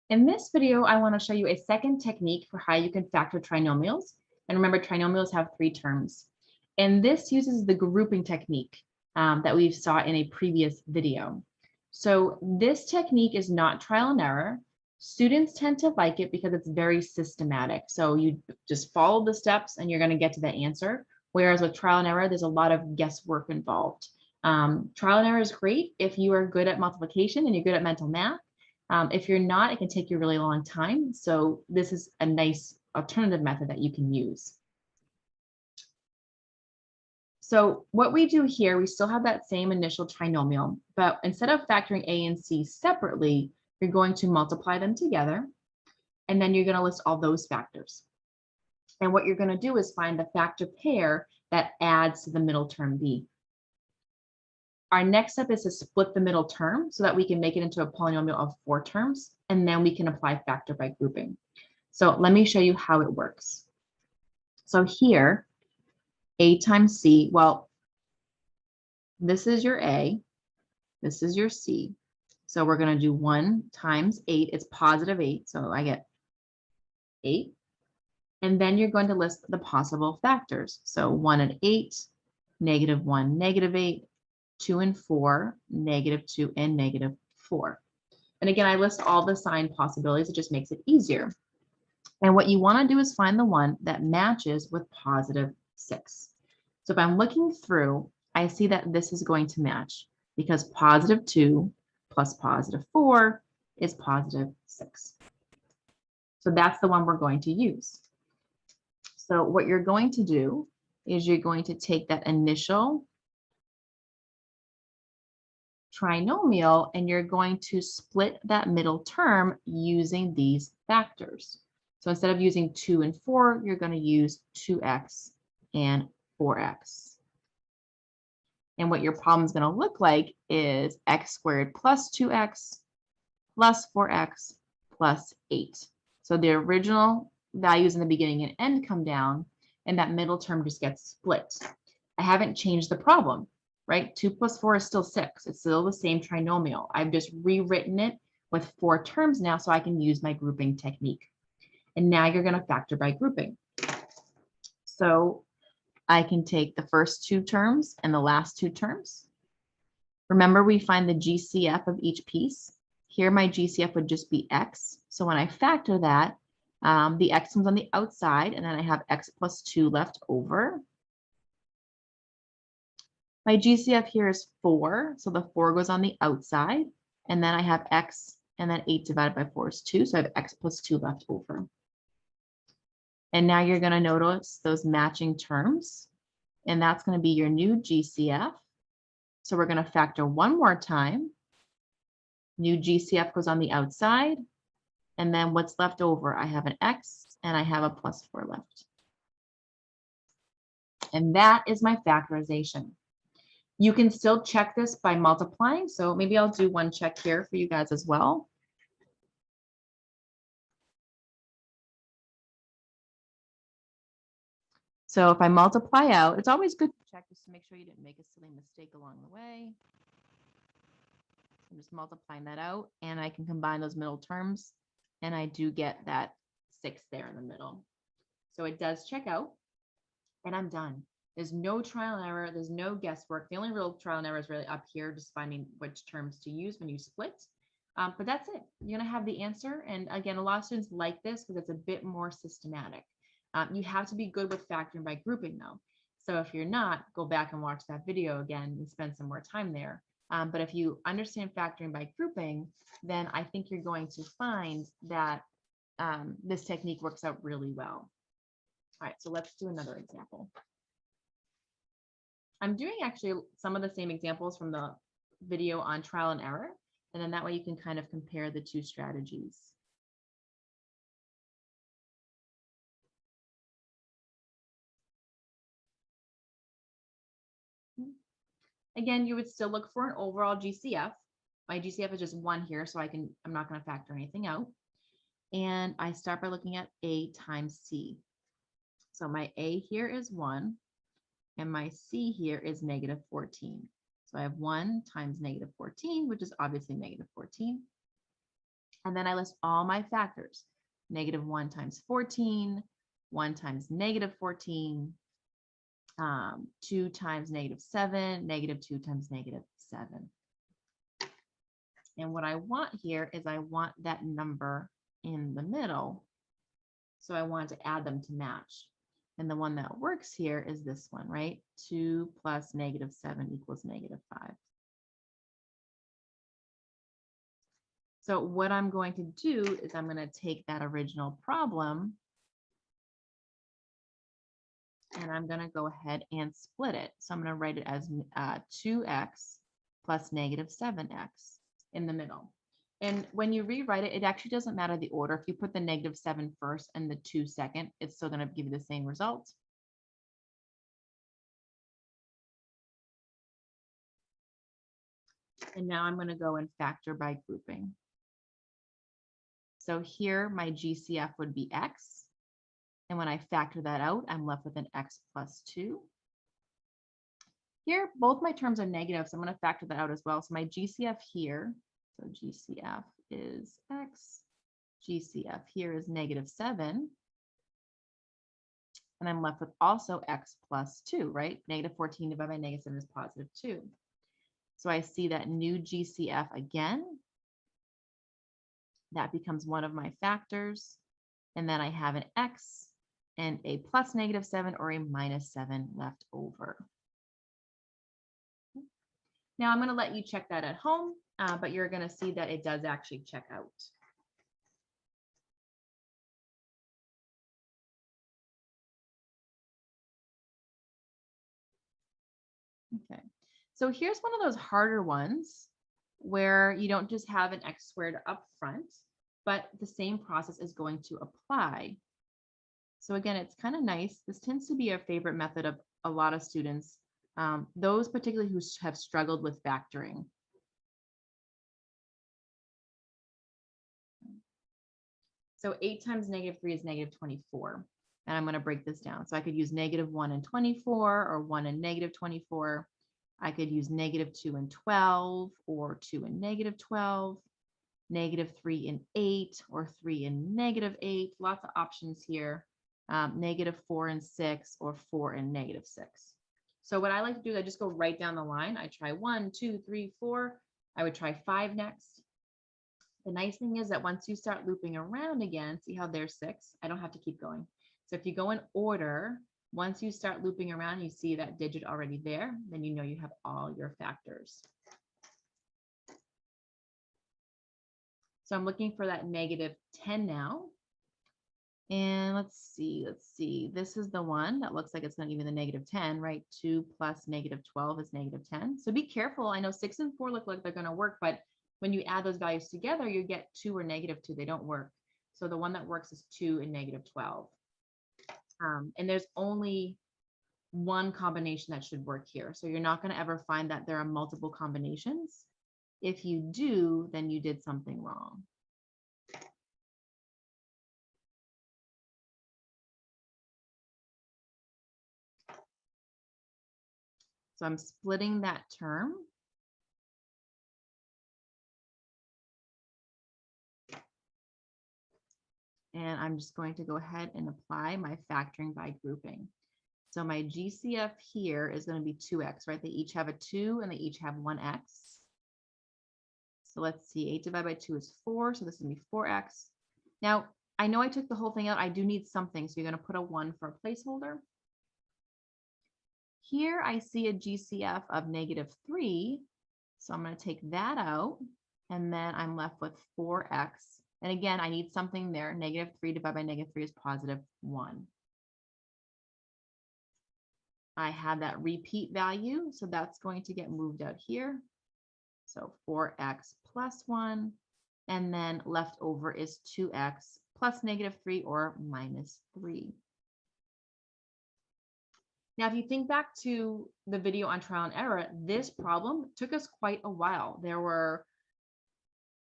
In this video, I want to show you a second technique for how you can factor trinomials. And remember, trinomials have 3 terms. And this uses the grouping technique that we saw in a previous video. So this technique is not trial and error. Students tend to like it because it's very systematic. So you just follow the steps and you're going to get to the answer. Whereas with trial and error, there's a lot of guesswork involved. Trial and error is great if you are good at multiplication and you're good at mental math. If you're not, it can take you a really long time. So this is a nice alternative method that you can use. So what we do here, we still have that same initial trinomial, but instead of factoring A and C separately, you're going to multiply them together, and then you're going to list all those factors. And what you're going to do is find the factor pair that adds to the middle term B. Our next step is to split the middle term so that we can make it into a polynomial of 4 terms, and then we can apply factor by grouping. So let me show you how it works. So here, A times C, well, this is your A, this is your C. So we're going to do 1 times 8, it's positive 8, so I get 8. And then you're going to list the possible factors. So 1 and 8, negative 1, negative 8, 2 and 4, negative 2 and negative 4. And again, I list all the sign possibilities. It just makes it easier. And what you want to do is find the one that matches with positive 6. So if I'm looking through, I see that this is going to match because positive 2 plus positive 4 is positive 6. So that's the one we're going to use. So what you're going to do is you're going to take that initial trinomial and you're going to split that middle term using these factors. So instead of using 2 and 4, you're going to use 2x and 4x. And what your problem is going to look like is x squared plus 2x plus 4x plus 8. So the original values in the beginning and end come down, and that middle term just gets split. I haven't changed the problem, right? 2 plus 4 is still 6. It's still the same trinomial. I've just rewritten it with 4 terms now so I can use my grouping technique. And now you're going to factor by grouping. So I can take the first 2 terms and the last 2 terms. Remember, we find the GCF of each piece. Here, my GCF would just be x. So when I factor that, the x comes on the outside, and then I have x plus 2 left over. My GCF here is 4, so the 4 goes on the outside, and then I have x, and then 8 divided by 4 is 2, so I have x plus 2 left over. And now you're going to notice those matching terms, and that's going to be your new GCF. So we're going to factor one more time. New GCF goes on the outside, and then what's left over? I have an x, and I have a plus 4 left. And that is my factorization. You can still check this by multiplying, so maybe I'll do one check here for you guys as well. So if I multiply out, it's always good to check just to make sure you didn't make a silly mistake along the way. I'm just multiplying that out, and I can combine those middle terms, and I do get that 6 there in the middle. So it does check out, and I'm done. There's no trial and error. There's no guesswork. The only real trial and error is really up here, just finding which terms to use when you split. But that's it. You're going to have the answer. And again, a lot of students like this because it's a bit more systematic. You have to be good with factoring by grouping, though. So if you're not, go back and watch that video again and spend some more time there. But if you understand factoring by grouping, then I think you're going to find that this technique works out really well. All right, so let's do another example. I'm doing actually some of the same examples from the video on trial and error, and then that way you can kind of compare the 2 strategies. Again, you would still look for an overall GCF. My GCF is just 1 here, so I'm not going to factor anything out. And I start by looking at A times C. So my A here is 1, and my C here is negative 14. So I have 1 times negative 14, which is obviously negative 14. And then I list all my factors. -1 times 14, 1 times -14, 2 times -7, -2 times -7. And what I want here is I want that number in the middle. So I want to add them to match. And the one that works here is this one, right? 2 plus -7 equals -5. So what I'm going to do is I'm going to take that original problem and I'm going to go ahead and split it. So I'm going to write it as 2x plus -7x in the middle. And when you rewrite it, it actually doesn't matter the order. If you put the -7 first and the 2 second, it's still going to give you the same result. And now I'm going to go and factor by grouping. So here my GCF would be x. And when I factor that out, I'm left with an x plus 2. Here, both my terms are negative, so I'm going to factor that out as well. So my GCF here, so GCF is x. GCF here is -7. And I'm left with also x plus 2, right? -14 divided by -7 is +2. So I see that new GCF again. That becomes one of my factors. And then I have an x and a plus -7 or a -7 left over. Now I'm going to let you check that at home, but you're going to see that it does actually check out. Okay, so here's one of those harder ones where you don't just have an x squared up front, but the same process is going to apply. So again, it's kind of nice. This tends to be a favorite method of a lot of students, those particularly who have struggled with factoring. So 8 times -3 is -24. And I'm going to break this down. So I could use -1 and 24 or 1 and -24. I could use -2 and 12 or 2 and -12, -3 and 8 or 3 and -8. Lots of options here. -4 and 6 or 4 and -6. So what I like to do is I just go right down the line. I try 1, 2, 3, 4. I would try 5 next. The nice thing is that once you start looping around again, see how there's 6? I don't have to keep going. So if you go in order, once you start looping around, you see that digit already there, then you know you have all your factors. So I'm looking for that -10 now. And let's see. This is the one that looks like it's not even the -10, right? 2 plus -12 is -10. So be careful. I know 6 and 4 look like they're going to work, but when you add those values together, you get 2 or -2. They don't work. So the one that works is 2 and -12. And there's only one combination that should work here. So you're not going to ever find that there are multiple combinations. If you do, then you did something wrong. So I'm splitting that term. And I'm just going to go ahead and apply my factoring by grouping. So my GCF here is going to be 2x, right? They each have a 2 and they each have 1x. So let's see, 8 divided by 2 is 4. So this is going to be 4x. Now, I know I took the whole thing out. I do need something. So you're going to put a 1 for a placeholder. Here I see a GCF of -3. So I'm going to take that out. And then I'm left with 4x. And again, I need something there. -3 divided by -3 is +1. I have that repeat value, so that's going to get moved out here. So 4x plus 1, and then left over is 2x plus -3 or -3. Now, if you think back to the video on trial and error, this problem took us quite a while. There were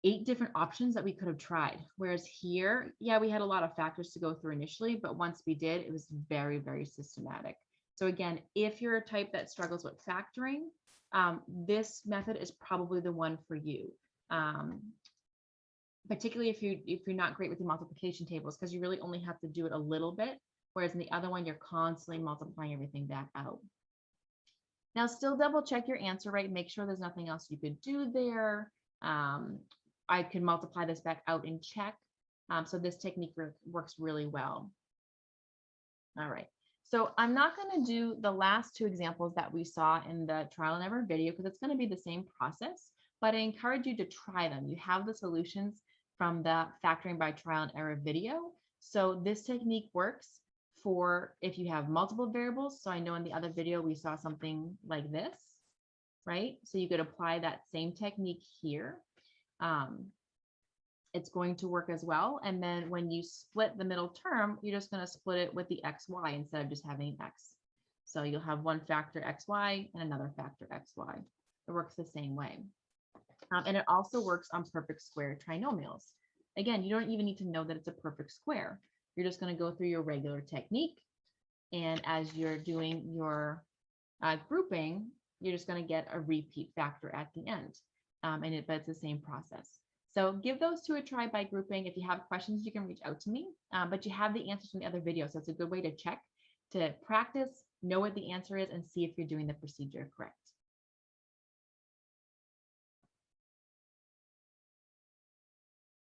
8 different options that we could have tried. Whereas here, yeah, we had a lot of factors to go through initially, but once we did, it was very, very systematic. So again, if you're a type that struggles with factoring, this method is probably the one for you. particularly if you're not great with the multiplication tables, because you really only have to do it a little bit, whereas in the other one, you're constantly multiplying everything back out. Now, still double check your answer, right? Make sure there's nothing else you could do there. I could multiply this back out and check. So this technique works really well. All right. So I'm not going to do the last two examples that we saw in the trial and error video because it's going to be the same process, but I encourage you to try them. You have the solutions from the factoring by trial and error video. So this technique works for if you have multiple variables. So I know in the other video, we saw something like this, right? So you could apply that same technique here. It's going to work as well. And then when you split the middle term, you're just going to split it with the xy instead of just having x. So you'll have one factor xy and another factor xy. It works the same way. And it also works on perfect square trinomials. Again, you don't even need to know that it's a perfect square. You're just going to go through your regular technique. And as you're doing your grouping, you're just going to get a repeat factor at the end. But it's the same process. So give those two a try by grouping. If you have questions, you can reach out to me, but you have the answers from the other videos. So it's a good way to check, to practice, know what the answer is, and see if you're doing the procedure correct.